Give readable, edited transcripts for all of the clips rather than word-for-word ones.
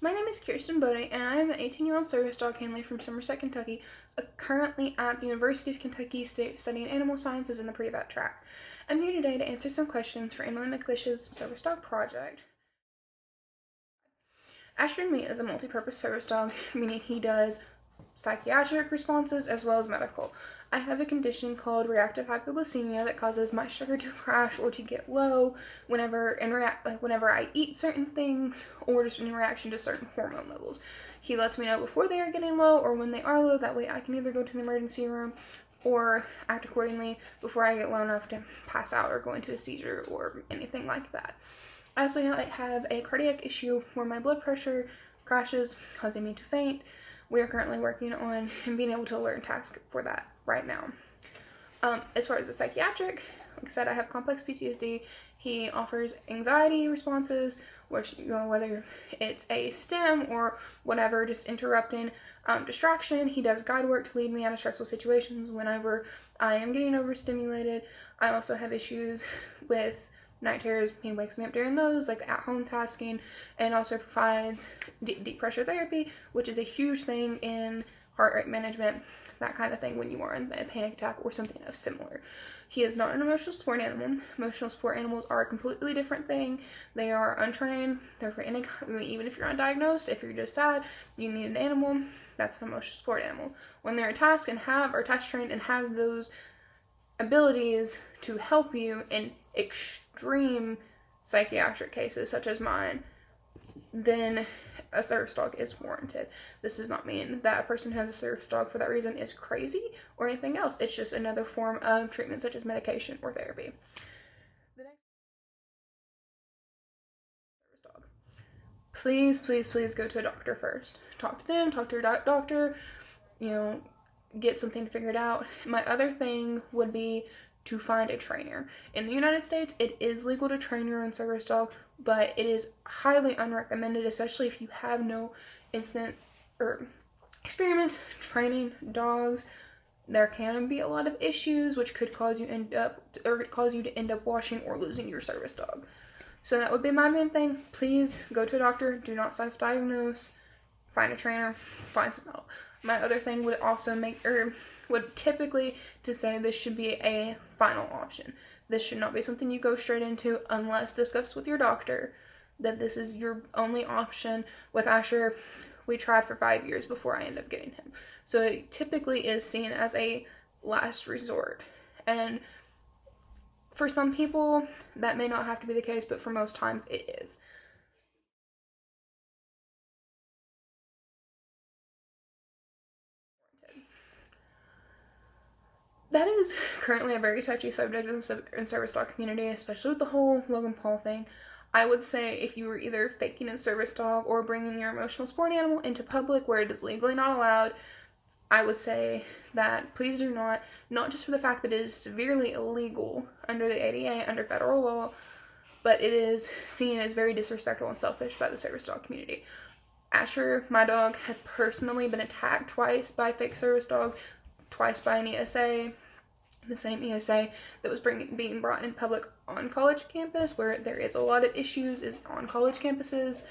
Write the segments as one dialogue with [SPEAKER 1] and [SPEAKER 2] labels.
[SPEAKER 1] My name is Kirsten Bodie, and I am an 18-year-old service dog handler from Somerset, Kentucky, currently at the University of Kentucky studying animal sciences in the pre-vet track. I'm here today to answer some questions for Emily McLish's service dog project. Ashton Meat is a multi-purpose service dog, meaning he does psychiatric responses as well as medical. I have a condition called reactive hypoglycemia that causes my sugar to crash or to get low whenever I eat certain things or just in reaction to certain hormone levels. He lets me know before they are getting low or when they are low. That way I can either go to the emergency room or act accordingly before I get low enough to pass out or go into a seizure or anything like that. I also have a cardiac issue where my blood pressure crashes, causing me to faint. We are currently working on him being able to learn tasks for that right now. As far as the psychiatric, like I said, I have complex PTSD. He offers anxiety responses, which, whether it's a stim or whatever, just interrupting distraction. He does guide work to lead me out of stressful situations whenever I am getting overstimulated. I also have issues with night terrors. He wakes me up during those, like at-home tasking, and also provides deep pressure therapy, which is a huge thing in heart rate management, that kind of thing, when you are in a panic attack or something of similar. He is not an emotional support animal. Emotional support animals are a completely different thing. They are untrained. They're for any, even if you're undiagnosed, if you're just sad, you need an animal, that's an emotional support animal. When they're tasked and are task trained and have those abilities to help you in extreme psychiatric cases such as mine, then a service dog is warranted. This does not mean that a person who has a service dog for that reason is crazy or anything else. It's just another form of treatment such as medication or therapy. The next service dog. Please go to a doctor first. Talk to them, talk to your doctor, get something figured out. My other thing would be to find a trainer. In the United States, it is legal to train your own service dog, but it is highly unrecommended, especially if you have no instant or experience training dogs. There can be a lot of issues which could cause you to end up washing or losing your service dog. So that would be my main thing. Please go to a doctor. Do not self-diagnose. Find a trainer. Find some help. My other thing would also would typically to say this should be a final option. This should not be something you go straight into unless discussed with your doctor that this is your only option. With Asher, we tried for 5 years before I ended up getting him. So it typically is seen as a last resort. And for some people, that may not have to be the case, but for most times it is. That is currently a very touchy subject in the service dog community, especially with the whole Logan Paul thing. I would say if you were either faking a service dog or bringing your emotional support animal into public where it is legally not allowed, I would say that please do not just for the fact that it is severely illegal under the ADA, under federal law, but it is seen as very disrespectful and selfish by the service dog community. Asher, my dog, has personally been attacked twice by fake service dogs, twice by an ESA, the same ESA that was being brought in public on college campus, where there is a lot of issues is on college campuses.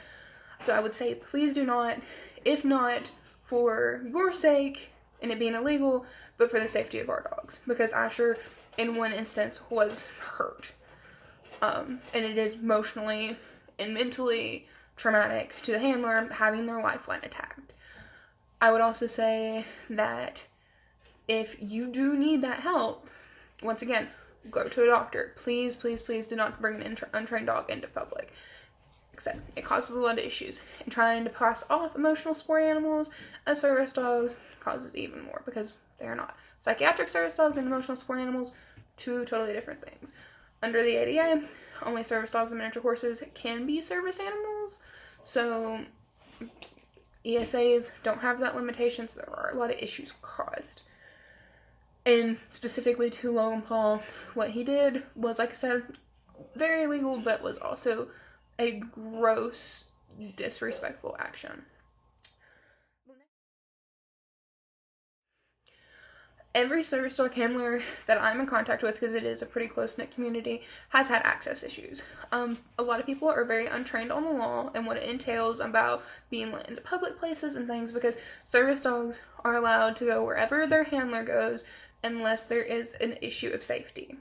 [SPEAKER 1] So I would say please do not, if not for your sake and it being illegal, but for the safety of our dogs, because Asher in one instance was hurt, and it is emotionally and mentally traumatic to the handler having their lifeline attacked. I would also say that if you do need that help, once again, go to a doctor. Please do not bring an untrained dog into public. Except it causes a lot of issues. And trying to pass off emotional support animals as service dogs causes even more, because they are not. Psychiatric service dogs and emotional support animals, two totally different things. Under the ADA, only service dogs and miniature horses can be service animals. So ESAs don't have that limitation, so there are a lot of issues caused. And specifically to Logan Paul, what he did was, like I said, very illegal, but was also a gross, disrespectful action. Every service dog handler that I'm in contact with, because it is a pretty close-knit community, has had access issues. A lot of people are very untrained on the law and what it entails about being let into public places and things, because service dogs are allowed to go wherever their handler goes unless there is an issue of safety.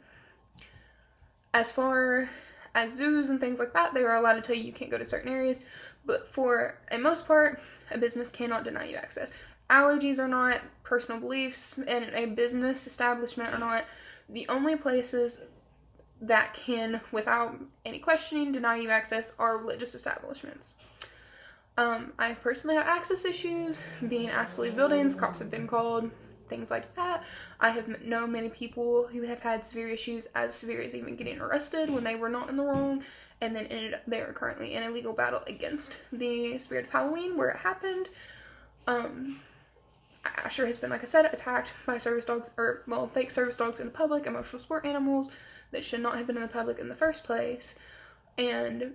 [SPEAKER 1] As far as zoos and things like that, they are allowed to tell you can't go to certain areas, but for a most part, a business cannot deny you access. Allergies are not, personal beliefs in a business establishment are not. The only places that can, without any questioning, deny you access are religious establishments. I personally have access issues, being asked to leave buildings, cops have been called, things like that. I have known many people who have had severe issues, as severe as even getting arrested when they were not in the wrong, and then ended up, they are currently in a legal battle against the Spirit of Halloween where it happened. Asher has been, like I said, attacked by service dogs, or, well, fake service dogs in the public, emotional support animals that should not have been in the public in the first place. And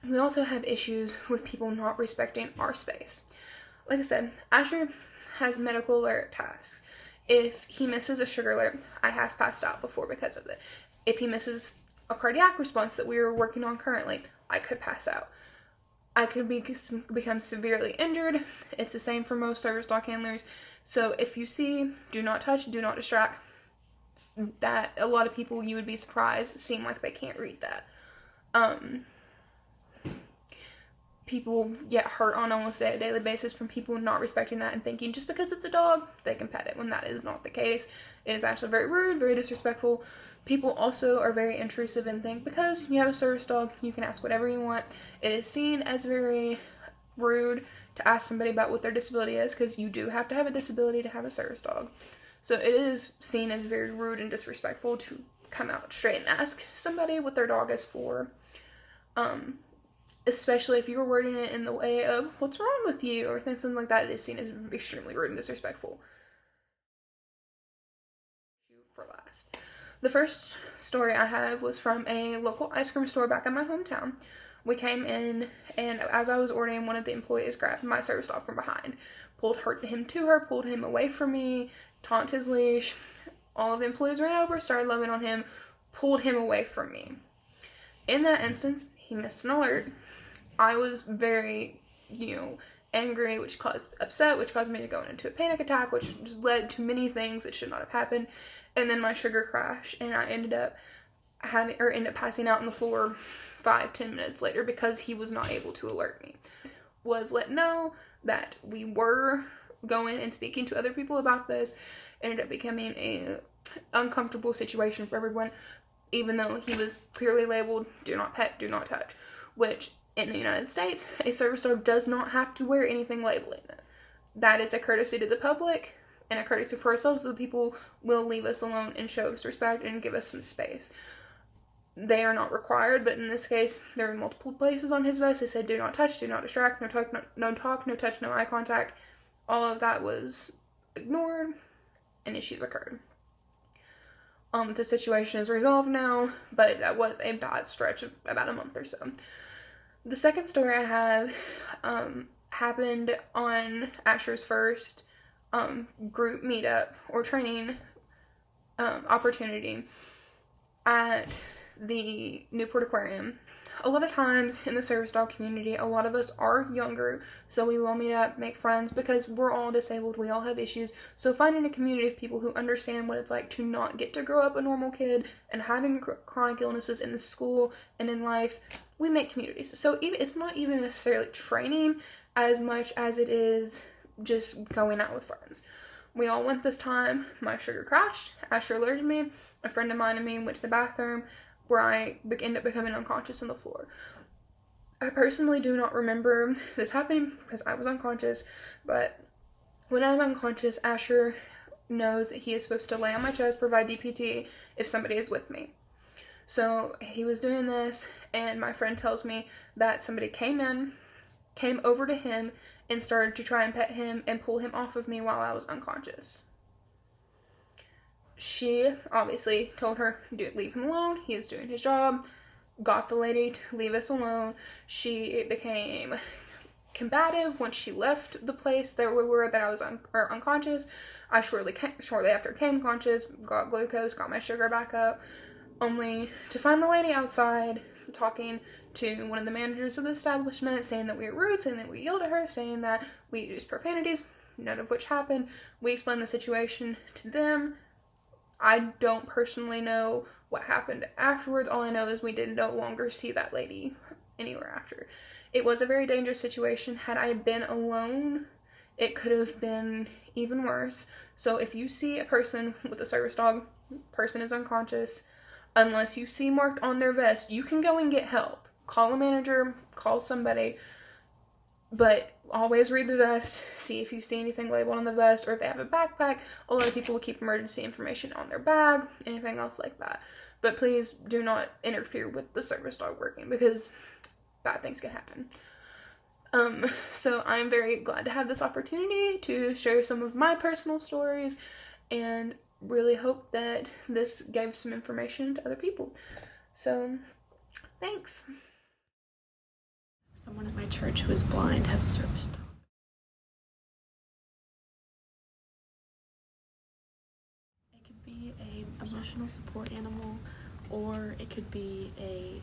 [SPEAKER 1] we also have issues with people not respecting our space. Like I said, Asher has medical alert tasks. If he misses a sugar alert, I have passed out before because of it. If he misses a cardiac response that we are working on currently, I could pass out. I could become severely injured. It's the same for most service dog handlers. So if you see, do not touch, do not distract, that a lot of people, you would be surprised, seem like they can't read that. People get hurt on almost a daily basis from people not respecting that and thinking just because it's a dog, they can pet it, when that is not the case. It is actually very rude, very disrespectful. People also are very intrusive and think because you have a service dog, you can ask whatever you want. It is seen as very rude to ask somebody about what their disability is, because you do have to have a disability to have a service dog. So it is seen as very rude and disrespectful to come out straight and ask somebody what their dog is for. Especially if you're wording it in the way of, what's wrong with you, or something like that, it is seen as extremely rude and disrespectful. For last. The first story I have was from a local ice cream store back in my hometown. We came in, and as I was ordering, one of the employees grabbed my service dog from behind, pulled him to her, pulled him away from me, taunted his leash. All of the employees ran over, started loving on him, pulled him away from me. In that instance, he missed an alert. I was very, angry, which caused upset, which caused me to go into a panic attack, which just led to many things that should not have happened. And then my sugar crashed, and I ended up passing out on the floor 5-10 minutes later because he was not able to alert me. Was let know that we were going and speaking to other people about this. Ended up becoming a uncomfortable situation for everyone, even though he was clearly labeled do not pet, do not touch, which in the United States, a service dog does not have to wear anything labeling it. That is a courtesy to the public and a courtesy for ourselves, so the people will leave us alone and show us respect and give us some space. They are not required, but in this case, there were multiple places on his vest. They said do not touch, do not distract, no talk, no touch, no eye contact. All of that was ignored, and issues occurred. The situation is resolved now, but that was a bad stretch of about a month or so. The second story I have happened on Asher's first group meetup or training opportunity at the Newport Aquarium. A lot of times in the service dog community, a lot of us are younger, so we will meet up, make friends, because we're all disabled, we all have issues. So finding a community of people who understand what it's like to not get to grow up a normal kid and having chronic illnesses in the school and in life, we make communities. So it's not even necessarily training as much as it is just going out with friends. We all went this time. My sugar crashed. Asher alerted me. A friend of mine and me went to the bathroom, where I ended up becoming unconscious on the floor. I personally do not remember this happening because I was unconscious, but when I'm unconscious, Asher knows that he is supposed to lay on my chest, provide DPT if somebody is with me. So he was doing this, and my friend tells me that somebody came over to him and started to try and pet him and pull him off of me while I was unconscious. She obviously told her, leave him alone, he is doing his job, got the lady to leave us alone. She became combative once she left the place that we were, that I was unconscious. I shortly after came conscious, got glucose, got my sugar back up, only to find the lady outside talking to one of the managers of the establishment, saying that we were rude, saying that we yelled at her, saying that we used profanities, none of which happened. We explained the situation to them. I don't personally know what happened afterwards. All I know is we did no longer see that lady anywhere after. It was a very dangerous situation. Had I been alone, it could have been even worse. So if you see a person with a service dog, person is unconscious, unless you see marked on their vest, you can go and get help. Call a manager, call somebody, but always read the vest, see if you see anything labeled on the vest, or if they have a backpack. A lot of people will keep emergency information on their bag, anything else like that. But please do not interfere with the service dog working, because bad things can happen. So I'm very glad to have this opportunity to share some of my personal stories, and really hope that this gave some information to other people. So, thanks.
[SPEAKER 2] Someone at my church who is blind has a service dog. It could be a emotional support animal, or it could be a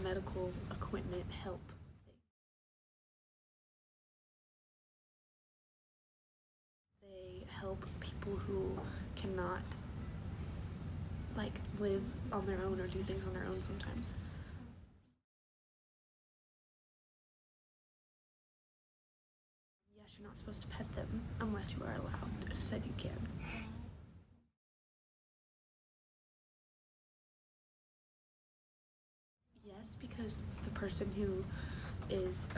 [SPEAKER 2] medical equipment help. They help people who cannot live on their own or do things on their own sometimes. Yes, you're not supposed to pet them unless you are allowed. It said you can. Yes, because the person who is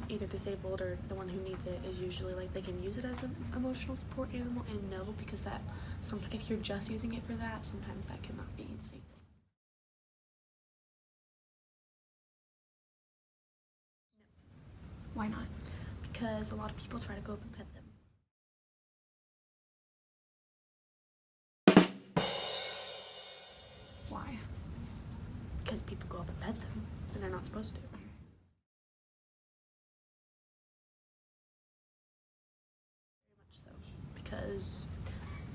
[SPEAKER 2] either disabled or the one who needs it is usually they can use it as an emotional support animal, and no, because that sometimes if you're just using it for that, sometimes that cannot be the same thing.
[SPEAKER 3] Why not?
[SPEAKER 2] Because a lot of people try to go up and pet them.
[SPEAKER 3] Why?
[SPEAKER 2] Because people go up and pet them, and they're not supposed to. Very much so. Because,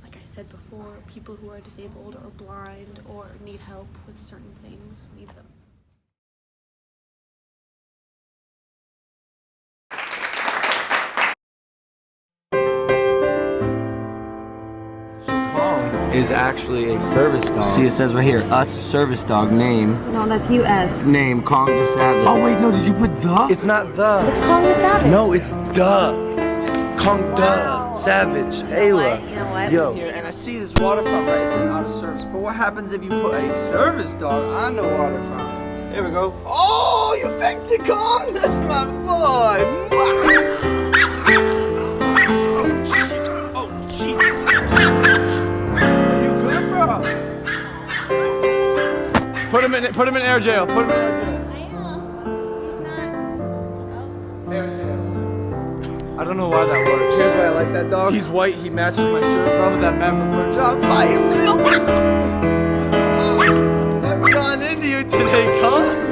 [SPEAKER 2] like I said before, people who are disabled or blind or need help with certain things need them.
[SPEAKER 4] Is actually a service dog. See, it says right here, us service dog name.
[SPEAKER 5] No, that's US.
[SPEAKER 4] Name, Kong the Savage.
[SPEAKER 6] Oh wait, no, did you put the? It's not the.
[SPEAKER 5] It's Kong the Savage.
[SPEAKER 6] No, it's the. Kong the Savage. Ayla.
[SPEAKER 5] You know what?
[SPEAKER 6] Yo.
[SPEAKER 4] Here, and I see this waterfront, right? It says out of service. But what happens if you put a service dog on the waterfront? Here we go. Oh, you fixed it, Kong! That's my boy! Oh, shit. Oh, Jesus. Put him in air jail. Put him in air jail.
[SPEAKER 5] I know. He's not.
[SPEAKER 4] Air jail. I don't know why that works.
[SPEAKER 6] Here's why I like that dog.
[SPEAKER 4] He's white. He matches my shirt, bro. With that Maverick on fire. That's gone into you today, Kong.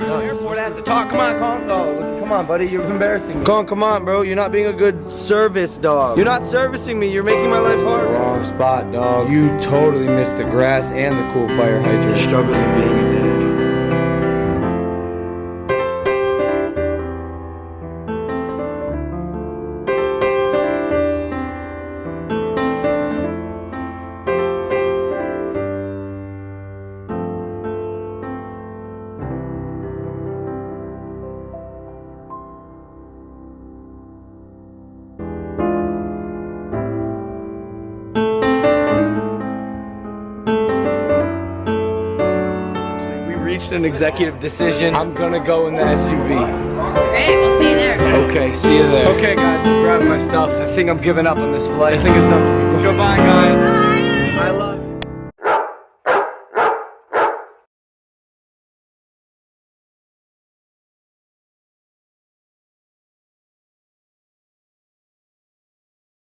[SPEAKER 4] No, you're supposed to have to talk. Come on, Kong. Oh, come on, buddy. You're embarrassing me.
[SPEAKER 6] Kong, come on, bro. You're not being a good service dog.
[SPEAKER 4] You're not servicing me. You're making my life hard.
[SPEAKER 6] Wrong spot, dog. You totally missed the grass and the cool fire hydrant.
[SPEAKER 4] The struggles of being a dad.
[SPEAKER 6] An executive decision. I'm gonna go in the SUV.
[SPEAKER 5] Great, we'll see you there.
[SPEAKER 6] Okay, see you there.
[SPEAKER 4] Okay, guys, I'm grabbing my stuff. I think I'm giving up on this flight. I think it's done for me. Goodbye, guys.
[SPEAKER 5] Bye.
[SPEAKER 4] I love you.